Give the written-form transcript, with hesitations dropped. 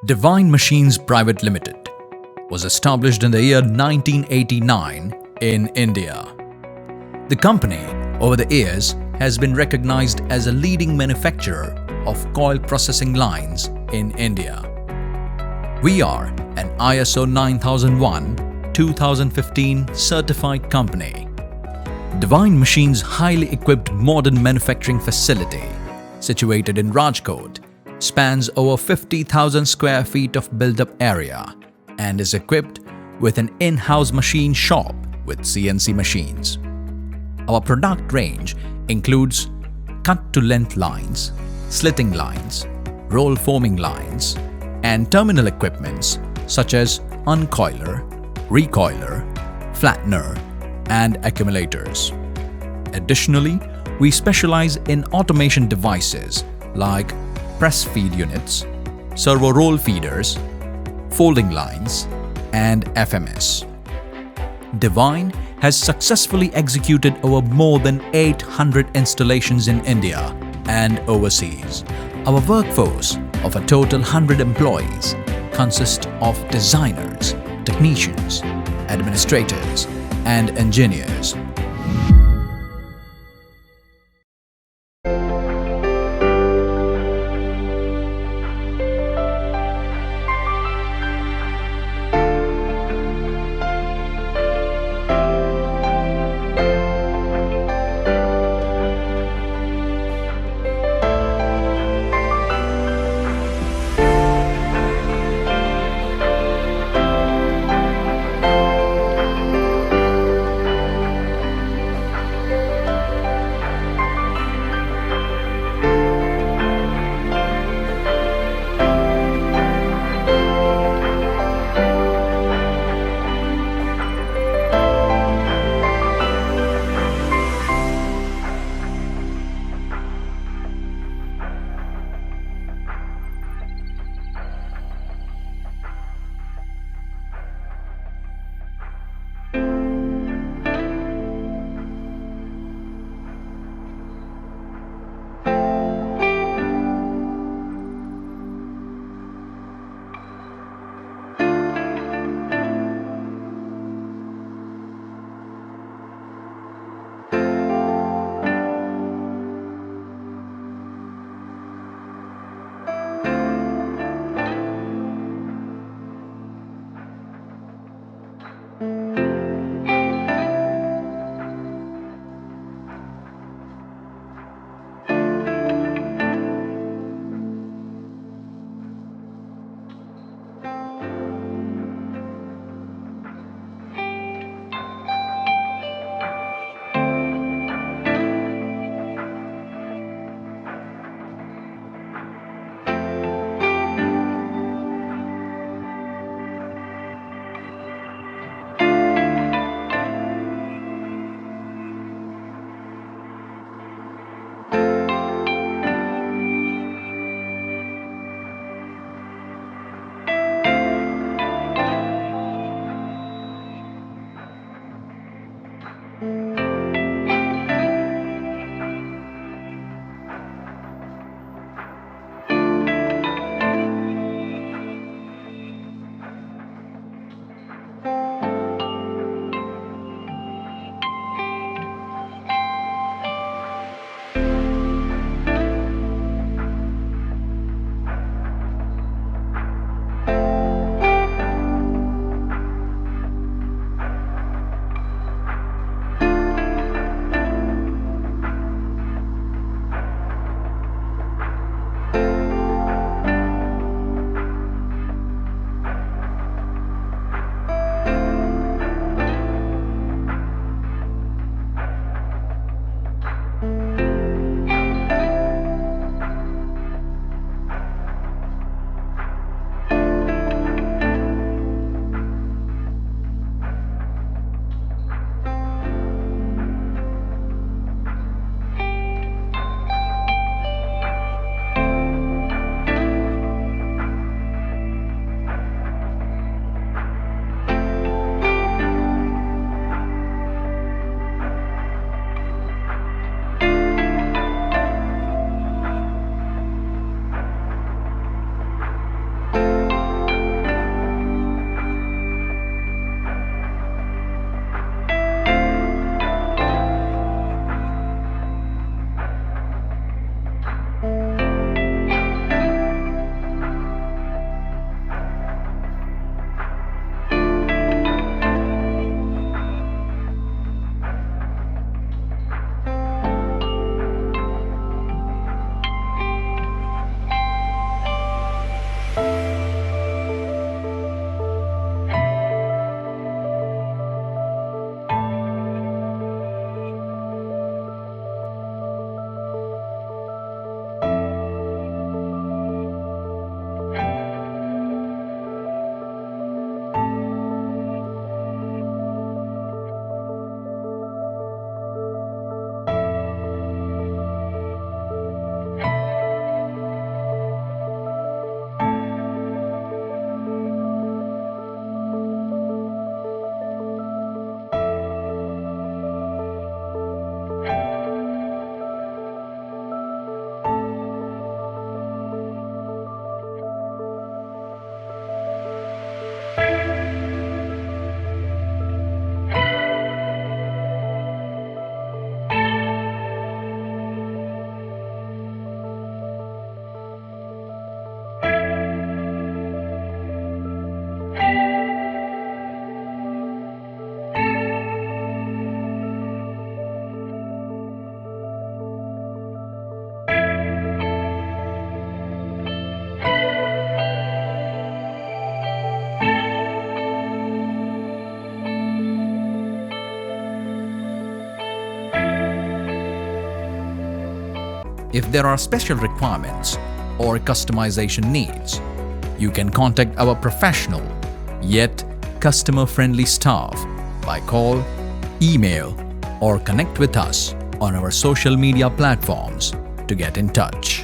Divine Machines Pvt Ltd was established in the year 1989 in India. The company, over the years, has been recognized as a leading manufacturer of coil processing lines in India. We are an ISO 9001-2015 certified company. Divine Machines' highly equipped modern manufacturing facility, situated in Rajkot, spans over 50,000 square feet of built-up area and is equipped with an in-house machine shop with CNC machines. Our product range includes cut-to-length lines, slitting lines, roll forming lines, and terminal equipments such as uncoiler, recoiler, flattener, and accumulators. Additionally, we specialize in automation devices like press feed units, servo roll feeders, folding lines, and FMS. Divine has successfully executed over more than 800 installations in India and overseas. Our workforce of a total 100 employees consists of designers, technicians, administrators, and engineers. If there are special requirements or customization needs, you can contact our professional yet customer-friendly staff by call, email, or connect with us on our social media platforms to get in touch.